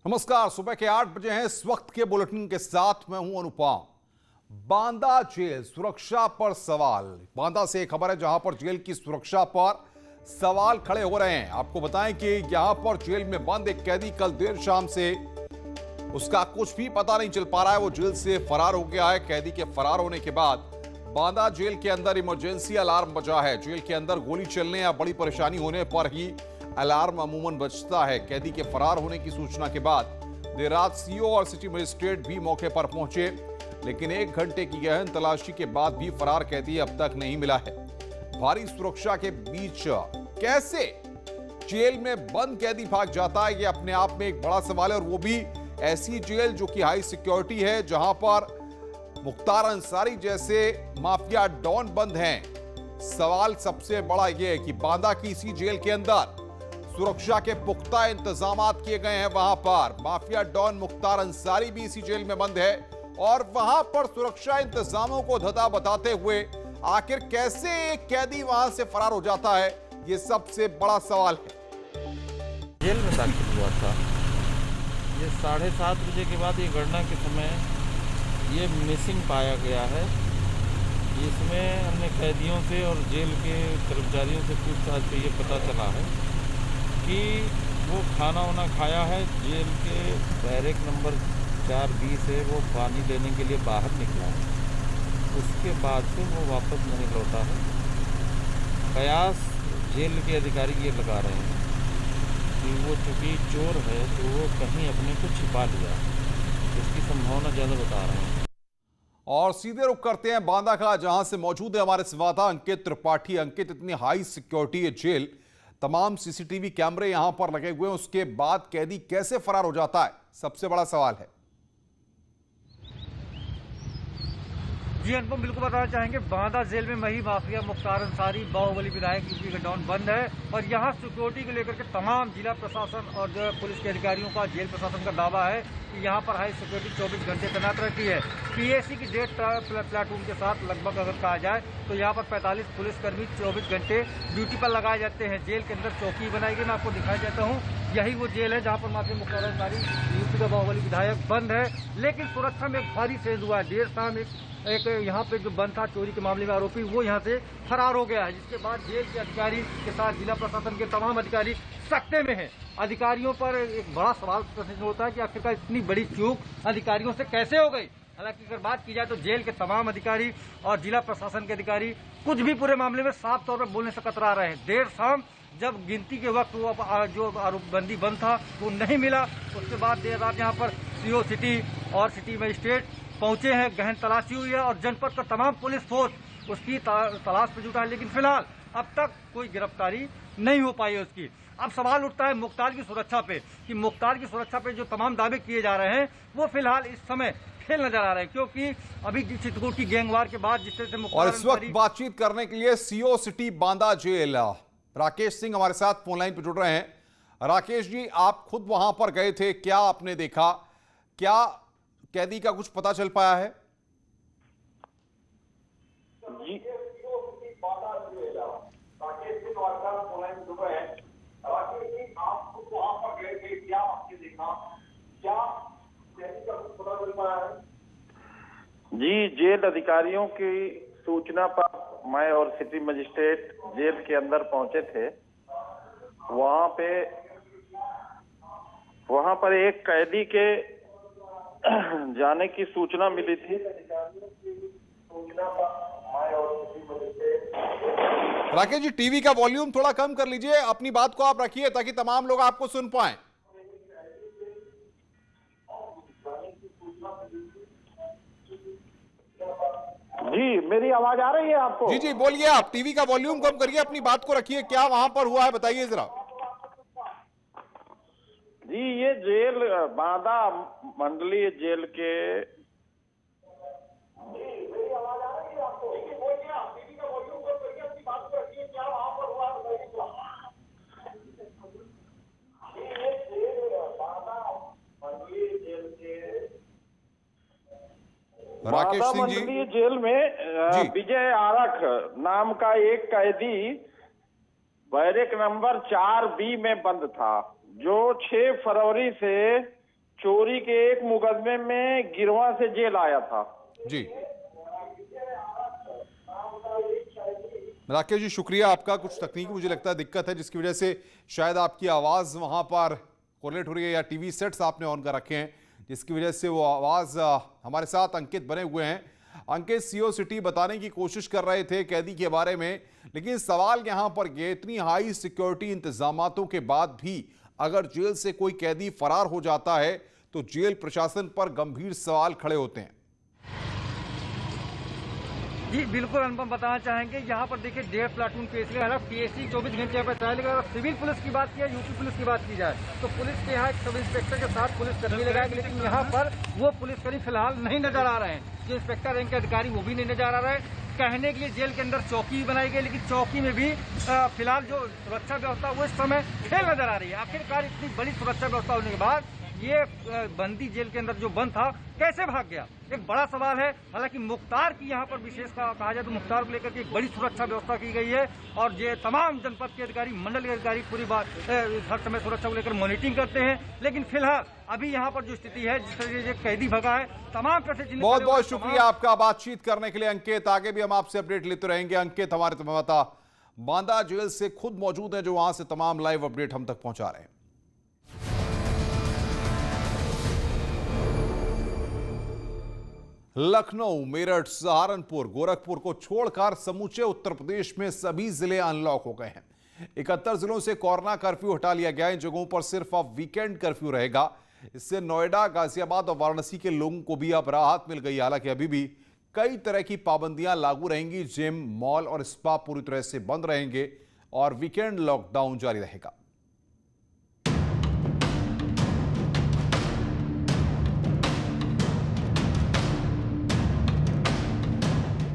नमस्कार। सुबह के 8 बजे हैं। इस वक्त के बुलेटिन के साथ मैं हूं अनुपम। बांदा जेल सुरक्षा पर सवाल। बांदा से एक खबर है जहां पर जेल की सुरक्षा पर सवाल खड़े हो रहे हैं। आपको बताएं कि यहां पर जेल में बंद एक कैदी कल देर शाम से उसका कुछ भी पता नहीं चल पा रहा है। वो जेल से फरार हो गया है। कैदी के फरार होने के बाद बांदा जेल के अंदर इमरजेंसी अलार्म बजा है। जेल के अंदर गोली चलने या बड़ी परेशानी होने पर ही अलार्म अमूमन बजता है। कैदी के फरार होने की सूचना के बाद देर रात सीओ और सिटी मजिस्ट्रेट भी मौके पर पहुंचे, लेकिन 1 घंटे की गहन तलाशी के बाद भी फरार कैदी अब तक नहीं मिला है। भारी सुरक्षा के बीच कैसे जेल में बंद कैदी भाग जाता है, यह अपने आप में एक बड़ा सवाल है, और वो भी ऐसी जेल जो कि हाई सिक्योरिटी है, जहां पर मुख्तार अंसारी जैसे माफिया डॉन बंद हैं। सवाल सबसे बड़ा यह है कि बांदा की इसी जेल के अंदर सुरक्षा के पुख्ता इंतजाम किए गए हैं। वहां पर माफिया डॉन मुख्तार अंसारी भी इसी जेल में बंद है, और वहां पर सुरक्षा इंतजामों को धता बताते हुए आखिर कैसे एक कैदी वहां से फरार हो जाता है, यह सबसे बड़ा सवाल है। जेल में दाखिल हुआ था। ये 7:30 बजे के बाद ये गणना के समय ये मिसिंग पाया गया है। इसमें अन्य कैदियों से और जेल के कर्मचारियों से पूछताछ से ये पता चला है कि वो खाना वाना खाया है। जेल के बैरक नंबर 4B से वो पानी लेने के लिए बाहर निकला है। उसके बाद से वो वापस नहीं लौटा है। कयास जेल के अधिकारी ये लगा रहे हैं कि वो चूँकि चोर है तो वो कहीं अपने को छिपा लिया, इसकी संभावना ज़्यादा बता रहे हैं। और सीधे रुख करते हैं बांदा का, जहां से मौजूद है हमारे संवाददाता अंकित त्रिपाठी। अंकित, इतनी हाई सिक्योरिटी है जेल, तमाम सीसीटीवी कैमरे यहां पर लगे हुए हैं, उसके बाद कैदी कैसे फरार हो जाता है, सबसे बड़ा सवाल है। जी अनुपम, बिल्कुल बताना चाहेंगे, बांदा जेल में मही माफिया मुख्तार अंसारी बाहुबली विधायक यूपी का डॉन बंद है, और यहाँ सिक्योरिटी को लेकर के तमाम जिला प्रशासन और जो पुलिस के अधिकारियों का, जेल प्रशासन का दावा है कि यहाँ पर हाई सिक्योरिटी 24 घंटे तैनात रहती है। पीएसी की 1.5 प्लाटून के साथ लगभग अगर कहा जाए तो यहाँ पर 45 पुलिसकर्मी 24 घंटे ड्यूटी पर लगाए जाते हैं। जेल के अंदर चौकी बनाई गई, मैं आपको दिखाई देता हूँ। यही वो जेल है जहाँ पर माफिया मुख्तार अंसारी यूपी का बाहुबली विधायक बंद है, लेकिन सुरक्षा में एक भारी सेंध हुआ है। देर शाम एक यहाँ पे जो बंद था चोरी के मामले में आरोपी, वो यहाँ से फरार हो गया है, जिसके बाद जेल के अधिकारी के साथ जिला प्रशासन के तमाम अधिकारी सकते में हैं। अधिकारियों पर एक बड़ा सवाल प्रश्न होता है कि आखिरकार इतनी बड़ी चूक अधिकारियों से कैसे हो गई। हालांकि अगर बात की जाए तो जेल के तमाम अधिकारी और जिला प्रशासन के अधिकारी कुछ भी पूरे मामले में साफ तौर पर बोलने से कतरा रहे हैं। देर शाम जब गिनती के वक्त वो जो आरोपबंदी बंद था वो नहीं मिला, उसके बाद देर रात यहाँ पर सीओ सिटी और सिटी मजिस्ट्रेट पहुंचे हैं, गहन तलाशी हुई है, और जनपद का तमाम पुलिस फोर्स उसकी तलाश पर जुटा है, लेकिन फिलहाल अब तक कोई गिरफ्तारी नहीं हो पाई है उसकी। अब सवाल उठता है मुख्तार की सुरक्षा पे, कि मुख्तार की सुरक्षा पे जो तमाम दावे किए जा रहे हैं वो फिलहाल इस समय फेल नजर आ रहे हैं, क्योंकि अभी चित्रकूट की गैंगवार के बाद जिस तरह से मुख्तार, और इस वक्त बातचीत करने के लिए CO city Banda jail Rakesh Singh हमारे साथ फोन लाइन पर जुड़ रहे हैं। राकेश जी, आप खुद वहां पर गए थे, क्या आपने देखा, क्या कैदी का कुछ पता चल पाया है? जी जी, जेल अधिकारियों की सूचना पर मैं और सिटी मजिस्ट्रेट जेल के अंदर पहुंचे थे। वहां पर एक कैदी के जाने की सूचना मिली थी। राकेश जी, टीवी का वॉल्यूम थोड़ा कम कर लीजिए, अपनी बात को आप रखिए ताकि तमाम लोग आपको सुन पाएं। जी, मेरी आवाज आ रही है आपको? जी जी, बोलिए। आप टीवी का वॉल्यूम कम करिए, अपनी बात को रखिए। क्या वहां पर हुआ है, बताइए जरा। जी, ये जेल बांदा मंडलीय जेल के राकेश बांदा सिंह जी, मंडलीय जेल में विजय आरख नाम का एक कैदी बैरक नंबर 4B में बंद था, जो 6 फरवरी से चोरी के एक मुकदमे में गिरवा से जेल आया था। जी राकेश जी, शुक्रिया आपका। कुछ तकनीकी मुझे लगता है दिक्कत है, जिसकी वजह से शायद आपकी आवाज़ वहाँ पर कोरिलेट हो रही है, या टीवी सेट्स आपने ऑन कर रखे हैं, जिसकी वजह से वो आवाज़ हमारे साथ अंकित बने हुए हैं। अंकित, सीओ सिटी बताने की कोशिश कर रहे थे कैदी के बारे में, लेकिन सवाल यहाँ पर ये, इतनी हाई सिक्योरिटी इंतजामातों के बाद भी अगर जेल से कोई कैदी फरार हो जाता है तो जेल प्रशासन पर गंभीर सवाल खड़े होते हैं। जी बिल्कुल अनुपम, बताना चाहेंगे यहाँ पर देखिए 1.5 प्लाटून पीएससी 24 घंटे पर चाहेगा। अगर सिविल पुलिस की बात की, यूपी पुलिस की बात की जाए तो पुलिस के यहाँ एक सब इंस्पेक्टर के साथ पुलिस कर्मी लगाएंगे, लेकिन यहाँ पर वो पुलिसकर्मी फिलहाल नहीं नजर आ रहे हैं। जो इंस्पेक्टर रैंक के अधिकारी वो भी नहीं नजर आ रहे हैं। कहने के लिए जेल के अंदर चौकी बनाई गई, लेकिन चौकी में भी फिलहाल जो सुरक्षा व्यवस्था वो इस समय फेल नजर आ रही है। आखिरकार इतनी बड़ी सुरक्षा व्यवस्था होने के बाद ये बंदी जेल के अंदर जो बंद था कैसे भाग गया, एक बड़ा सवाल है। हालांकि मुख्तार की यहाँ पर विशेष कहा जाए तो मुख्तार को लेकर के एक बड़ी सुरक्षा व्यवस्था की गई है, और ये तमाम जनपद के अधिकारी, मंडल के अधिकारी पूरी बात हर समय सुरक्षा को लेकर मॉनिटरिंग करते हैं। लेकिन फिलहाल अभी यहाँ पर जो स्थिति है, जिस तरीके से कैदी भगा है, तमाम प्रश्न। बहुत बहुत शुक्रिया आपका बातचीत करने के लिए अंकित। आगे भी हम आपसे अपडेट लेते रहेंगे। अंकित हमारे संवाददाता बांदा जेल से खुद मौजूद है, जो वहां से तमाम लाइव अपडेट हम तक पहुंचा रहे हैं। लखनऊ, मेरठ, सहारनपुर, गोरखपुर को छोड़कर समूचे उत्तर प्रदेश में सभी जिले अनलॉक हो गए हैं। 71 जिलों से कोरोना कर्फ्यू हटा लिया गया है। इन जगहों पर सिर्फ अब वीकेंड कर्फ्यू रहेगा। इससे नोएडा, गाजियाबाद और वाराणसी के लोगों को भी अब राहत मिल गई। हालांकि अभी भी कई तरह की पाबंदियां लागू रहेंगी। जिम, मॉल और स्पा पूरी तरह से बंद रहेंगे और वीकेंड लॉकडाउन जारी रहेगा।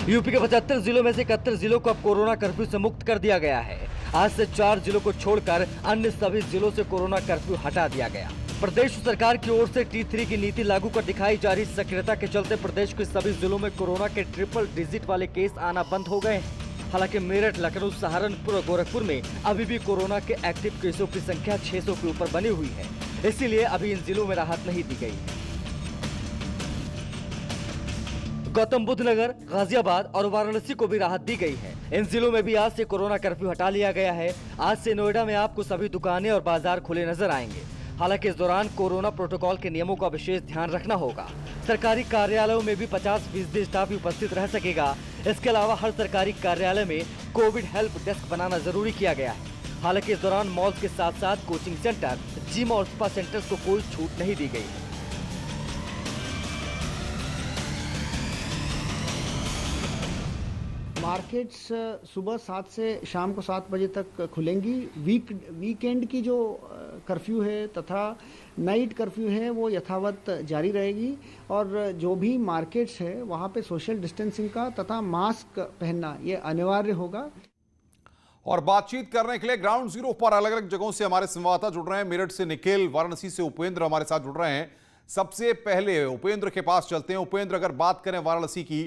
यूपी के 75 जिलों में से 71 जिलों को अब कोरोना कर्फ्यू से मुक्त कर दिया गया है। आज से 4 जिलों को छोड़कर अन्य सभी जिलों से कोरोना कर्फ्यू हटा दिया गया। प्रदेश सरकार की ओर से T3 की नीति लागू कर दिखाई जा रही सक्रियता के चलते प्रदेश के सभी जिलों में कोरोना के ट्रिपल डिजिट वाले केस आना बंद हो गए हैं। हालांकि मेरठ, लखनऊ, सहारनपुर और गोरखपुर में अभी भी कोरोना के एक्टिव केसों की संख्या 600 के ऊपर बनी हुई है। इसीलिए अभी इन जिलों में राहत नहीं दी गई। गौतम बुद्ध नगर, गाजियाबाद और वाराणसी को भी राहत दी गई है। इन जिलों में भी आज से कोरोना कर्फ्यू हटा लिया गया है। आज से नोएडा में आपको सभी दुकानें और बाजार खुले नजर आएंगे। हालांकि इस दौरान कोरोना प्रोटोकॉल के नियमों का विशेष ध्यान रखना होगा। सरकारी कार्यालयों में भी 50% स्टाफ ही उपस्थित रह सकेगा। इसके अलावा हर सरकारी कार्यालय में कोविड हेल्प डेस्क बनाना जरूरी किया गया है। हालांकि इस दौरान मॉल के साथ साथ कोचिंग सेंटर, जिम और स्पा सेंटर्स को कोई छूट नहीं दी गई है। मार्केट्स सुबह 7 से शाम को 7 बजे तक खुलेंगी। वीकेंड की जो कर्फ्यू है तथा नाइट कर्फ्यू है वो यथावत जारी रहेगी, और जो भी मार्केट्स है वहाँ पे सोशल डिस्टेंसिंग का तथा मास्क पहनना ये अनिवार्य होगा। और बातचीत करने के लिए ग्राउंड जीरो पर अलग अलग जगहों से हमारे संवाददाता जुड़ रहे हैं। मेरठ से निखिल, वाराणसी से उपेंद्र हमारे साथ जुड़ रहे हैं। सबसे पहले उपेंद्र के पास चलते हैं। उपेंद्र, अगर बात करें वाराणसी की,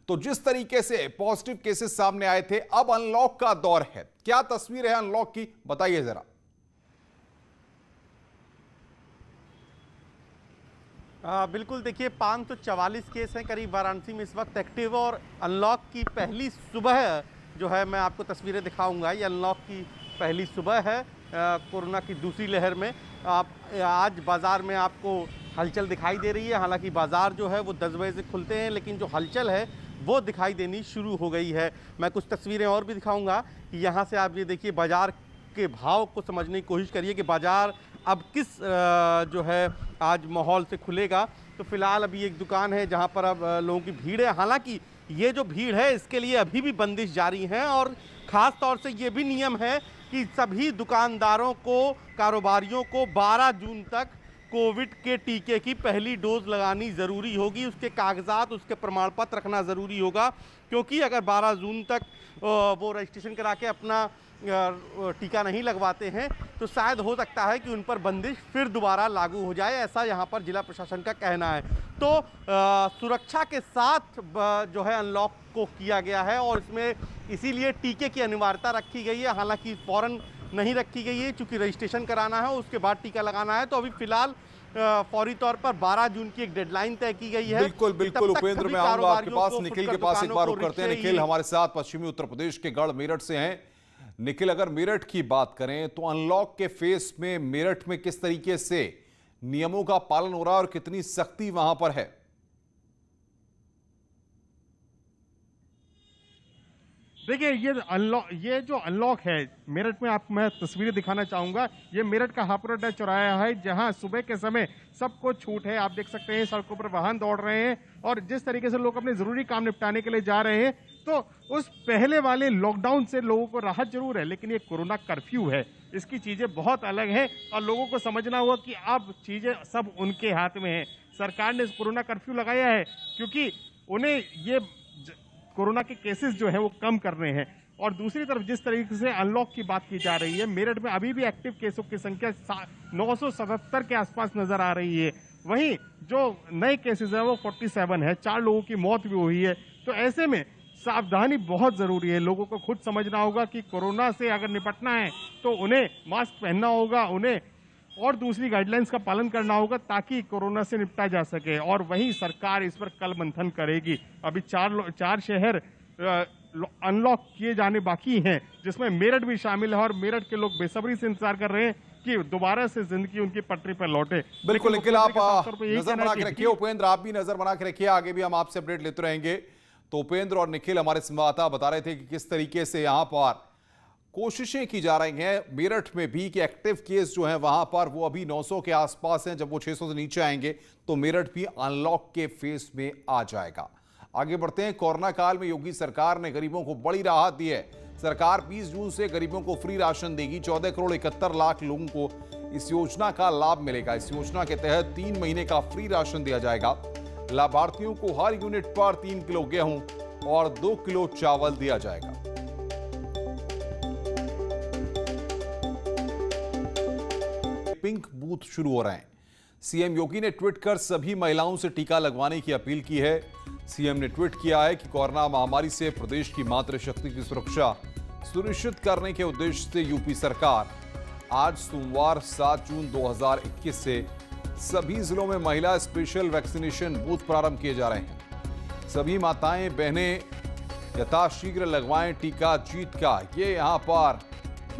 तो जिस तरीके से पॉजिटिव केसेस सामने आए थे, अब अनलॉक का दौर है, क्या तस्वीर है अनलॉक की, बताइए जरा। बिल्कुल, देखिए 544 केस हैं करीब वाराणसी में इस वक्त एक्टिव, और अनलॉक की पहली सुबह जो है मैं आपको तस्वीरें दिखाऊंगा। ये अनलॉक की पहली सुबह है कोरोना की दूसरी लहर में। आज बाज़ार में आपको हलचल दिखाई दे रही है। हालांकि बाज़ार जो है वो 10 बजे से खुलते हैं, लेकिन जो हलचल है वो दिखाई देनी शुरू हो गई है। मैं कुछ तस्वीरें और भी दिखाऊंगा कि यहाँ से आप ये देखिए बाज़ार के भाव को समझने की कोशिश करिए कि बाज़ार अब किस जो है आज माहौल से खुलेगा। तो फिलहाल अभी एक दुकान है जहाँ पर अब लोगों की भीड़ है। हालांकि ये जो भीड़ है इसके लिए अभी भी बंदिश जारी है, और ख़ास तौर से ये भी नियम है कि सभी दुकानदारों को, कारोबारियों को 12 जून तक कोविड के टीके की पहली डोज लगानी ज़रूरी होगी। उसके कागजात, उसके प्रमाण पत्र रखना ज़रूरी होगा, क्योंकि अगर 12 जून तक वो रजिस्ट्रेशन करा के अपना टीका नहीं लगवाते हैं तो शायद हो सकता है कि उन पर बंदिश फिर दोबारा लागू हो जाए, ऐसा यहाँ पर जिला प्रशासन का कहना है। तो सुरक्षा के साथ जो है अनलॉक को किया गया है, और इसमें इसीलिए टीके की अनिवार्यता रखी गई है। हालांकि फ़ौरन नहीं रखी गई है, चूँकि रजिस्ट्रेशन कराना है उसके बाद टीका लगाना है। तो अभी फ़िलहाल फौरी तौर पर 12 जून की एक डेडलाइन तय की गई है। बिल्कुल बिल्कुल तब तक उपेंद्र, सभी मैं आऊंगा आपके पास। कारोबारियों को, निखिल के फुटकर पास एक बार रुक दुकानों करते हैं। को, निखिल रिक्शे हमारे साथ पश्चिमी उत्तर प्रदेश के गढ़ मेरठ से हैं। निखिल, अगर मेरठ की बात करें तो अनलॉक के फेस में मेरठ में किस तरीके से नियमों का पालन हो रहा है और कितनी सख्ती वहां पर है? देखिए, ये जो अनलॉक है मेरठ में, आपको मैं तस्वीरें दिखाना चाहूंगा। ये मेरठ का हापुड़ चौराहा है, जहां सुबह के समय सबको छूट है। आप देख सकते हैं सड़कों पर वाहन दौड़ रहे हैं और जिस तरीके से लोग अपने जरूरी काम निपटाने के लिए जा रहे हैं, तो उस पहले वाले लॉकडाउन से लोगों को राहत जरूर है, लेकिन ये कोरोना कर्फ्यू है, इसकी चीजें बहुत अलग हैं और लोगों को समझना होगा कि अब चीजें सब उनके हाथ में है। सरकार ने कोरोना कर्फ्यू लगाया है क्योंकि उन्हें ये कोरोना के केसेस जो है वो कम करने हैं। और दूसरी तरफ जिस तरीके से अनलॉक की बात की जा रही है, मेरठ में अभी भी एक्टिव केसों की संख्या 977 के आसपास नजर आ रही है। वहीं जो नए केसेस है वो 47 है, 4 लोगों की मौत भी हुई है। तो ऐसे में सावधानी बहुत जरूरी है। लोगों को खुद समझना होगा कि कोरोना से अगर निपटना है तो उन्हें मास्क पहनना होगा, उन्हें और दूसरी गाइडलाइंस का पालन करना होगा ताकि कोरोना से निपटा जा सके। और वहीं सरकार इस पर कल मंथन करेगी। अभी 4 शहर अनलॉक किए जाने बाकी हैं, जिसमें मेरठ भी शामिल है और मेरठ के लोग बेसब्री से इंतजार कर रहे हैं कि दोबारा से जिंदगी उनकी पटरी पर लौटे। बिल्कुल निखिल, आप नजर बना के रखिए। उपेंद्र, आप भी नजर बना के रखिए, आगे भी हम आपसे अपडेट लेते रहेंगे। तो उपेंद्र और निखिल हमारे संवाददाता बता रहे थे कि किस तरीके से यहां पर कोशिशें की जा रही हैं मेरठ में भी कि एक्टिव केस जो हैं वहां पर वो अभी 900 के आसपास हैं। जब वो 600 से नीचे आएंगे तो मेरठ भी अनलॉक के फेस में आ जाएगा। आगे बढ़ते हैं। कोरोना काल में योगी सरकार ने गरीबों को बड़ी राहत दी है। सरकार 20 जून से गरीबों को फ्री राशन देगी। 14 करोड़ 71 लाख लोगों को इस योजना का लाभ मिलेगा। इस योजना के तहत 3 महीने का फ्री राशन दिया जाएगा। लाभार्थियों को हर यूनिट पर 3 किलो गेहूं और 2 किलो चावल दिया जाएगा। पिंक बूथ शुरू हो रहे हैं। सीएम योगी ने ट्वीट कर सभी महिलाओं से टीका लगवाने की अपील की है। सीएम ने ट्वीट किया है कि कोरोना महामारी से प्रदेश की मातृशक्ति की सुरक्षा सुनिश्चित करने के उद्देश्य से यूपी सरकार आज सोमवार 7 जून 2021 से सभी जिलों में महिला स्पेशल वैक्सीनेशन बूथ प्रारंभ किए जा रहे हैं। सभी माताएं बहनें यथाशीघ्र लगवाएं टीका जीत का। ये यहां पर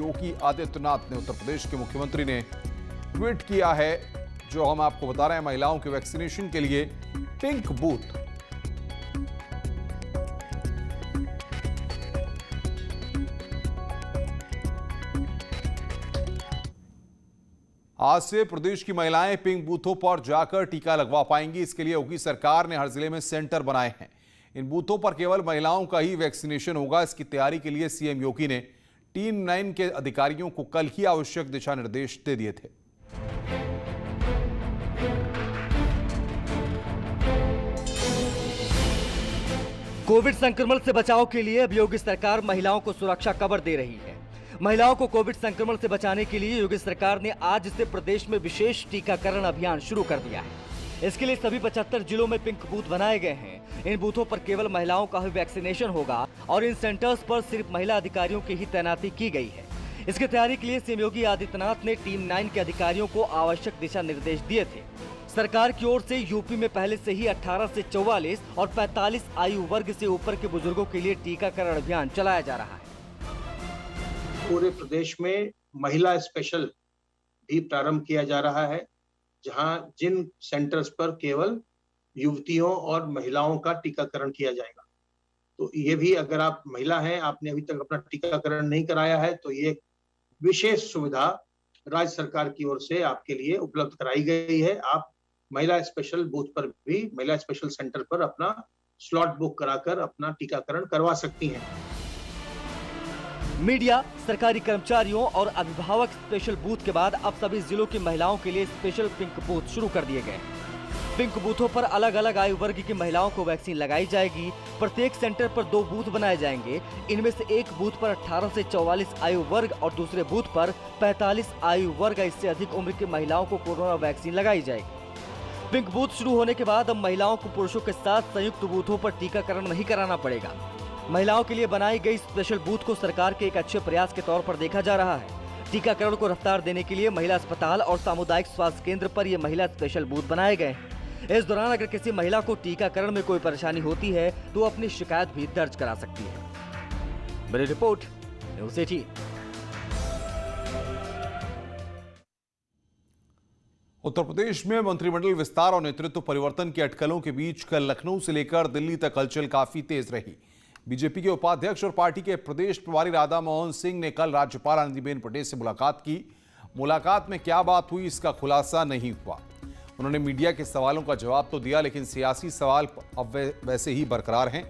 योगी आदित्यनाथ ने, उत्तर प्रदेश के मुख्यमंत्री ने ट्वीट किया है, जो हम आपको बता रहे हैं महिलाओं के वैक्सीनेशन के लिए पिंक बूथ। आज से प्रदेश की महिलाएं पिंक बूथों पर जाकर टीका लगवा पाएंगी। इसके लिए योगी सरकार ने हर जिले में सेंटर बनाए हैं। इन बूथों पर केवल महिलाओं का ही वैक्सीनेशन होगा। इसकी तैयारी के लिए सीएम योगी ने टीम 9 के अधिकारियों को कल ही आवश्यक दिशा निर्देश दे दिए थे। कोविड संक्रमण से बचाव के लिए अब योगी सरकार महिलाओं को सुरक्षा कवर दे रही है। महिलाओं को कोविड संक्रमण से बचाने के लिए योगी सरकार ने आज से प्रदेश में विशेष टीकाकरण अभियान शुरू कर दिया है। इसके लिए सभी 75 जिलों में पिंक बूथ बनाए गए हैं। इन बूथों पर केवल महिलाओं का ही वैक्सीनेशन होगा और इन सेंटर्स पर सिर्फ महिला अधिकारियों की ही तैनाती की गई है। इसकी तैयारी के लिए सीएम योगी आदित्यनाथ ने टीम 9 के अधिकारियों को आवश्यक दिशा निर्देश दिए थे। सरकार की ओर से यूपी में पहले से ही 18 से 44 और 45 आयु वर्ग से ऊपर के बुजुर्गों के लिए टीकाकरण अभियान चलाया जा रहा है। पूरे प्रदेश में महिला स्पेशल भी प्रारंभ किया जा रहा है, जहां जिन सेंटर्स पर केवल युवतियों और महिलाओं का टीकाकरण किया जाएगा। तो ये भी, अगर आप महिला हैं, आपने अभी तक अपना टीकाकरण नहीं कराया है, तो ये विशेष सुविधा राज्य सरकार की ओर से आपके लिए उपलब्ध कराई गई है। आप महिला स्पेशल बूथ पर भी, महिला स्पेशल सेंटर पर अपना स्लॉट बुक कराकर अपना टीकाकरण करवा सकती हैं। मीडिया, सरकारी कर्मचारियों और अभिभावक स्पेशल बूथ के बाद अब सभी जिलों की महिलाओं के लिए स्पेशल पिंक बूथ शुरू कर दिए गए हैं। पिंक बूथों पर अलग अलग आयु वर्ग की महिलाओं को वैक्सीन लगाई जाएगी। प्रत्येक सेंटर पर 2 बूथ बनाए जाएंगे। इनमें से एक बूथ पर 18 से 44 आयु वर्ग और दूसरे बूथ पर 45 आयु वर्ग इससे अधिक उम्र की महिलाओं को कोरोना वैक्सीन लगाई जाएगी। पिंक बूथ शुरू होने के बाद अब महिलाओं को पुरुषों के साथ संयुक्त बूथों पर टीकाकरण नहीं कराना पड़ेगा। महिलाओं के लिए बनाई गई स्पेशल बूथ को सरकार के एक अच्छे प्रयास के तौर पर देखा जा रहा है। टीकाकरण को रफ्तार देने के लिए महिला अस्पताल और सामुदायिक स्वास्थ्य केंद्र पर ये महिला स्पेशल बूथ बनाए गए हैं। इस दौरान अगर किसी महिला को टीकाकरण में कोई परेशानी होती है तो अपनी शिकायत भी दर्ज करा सकती है। मेरी रिपोर्ट न्यूज़ 18। उत्तर प्रदेश में मंत्रिमंडल विस्तार और नेतृत्व परिवर्तन की अटकलों के बीच कल लखनऊ से लेकर दिल्ली तक हलचल काफी तेज रही। बीजेपी के उपाध्यक्ष और पार्टी के प्रदेश प्रभारी राधा मोहन सिंह ने कल राज्यपाल आनंदीबेन पटेल से मुलाकात की। मुलाकात में क्या बात हुई इसका खुलासा नहीं हुआ। उन्होंने मीडिया के सवालों का जवाब तो दिया, लेकिन सियासी सवाल अब वैसे ही बरकरार हैं।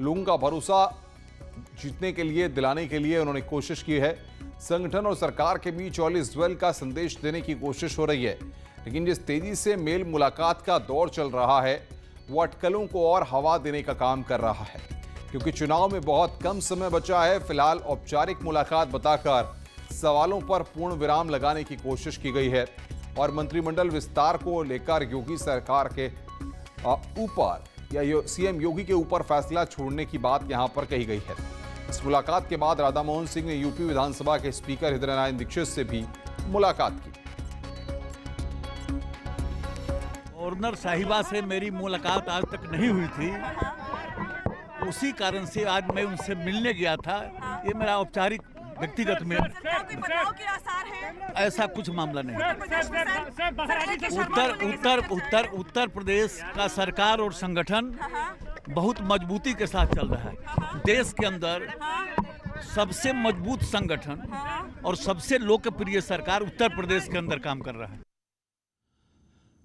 लोगों का भरोसा जीतने के लिए, दिलाने के लिए उन्होंने कोशिश की है। संगठन और सरकार के बीच ऑल इज वेल का संदेश देने की कोशिश हो रही है, लेकिन जिस तेजी से मेल मुलाकात का दौर चल रहा है वो अटकलों को और हवा देने का काम कर रहा है, क्योंकि चुनाव में बहुत कम समय बचा है। फिलहाल औपचारिक मुलाकात बताकर सवालों पर पूर्ण विराम लगाने की कोशिश की गई है और मंत्रिमंडल विस्तार को लेकर योगी सरकार के ऊपर या सीएम योगी के ऊपर फैसला छोड़ने की बात यहां पर कही गई है। इस मुलाकात के बाद राधा मोहन सिंह ने यूपी विधानसभा के स्पीकर हृदय नारायण दीक्षित से भी मुलाकात की। गवर्नर साहिबा से मेरी मुलाकात आज तक नहीं हुई थी, उसी कारण से आज मैं उनसे मिलने गया था। ये मेरा औपचारिक व्यक्तिगत में ऐसा कुछ मामला नहीं। उत्तर प्रदेश का सरकार और संगठन बहुत मजबूती के साथ चल रहा है। देश के अंदर सबसे मजबूत संगठन और सबसे लोकप्रिय सरकार उत्तर प्रदेश के अंदर काम कर रहा है।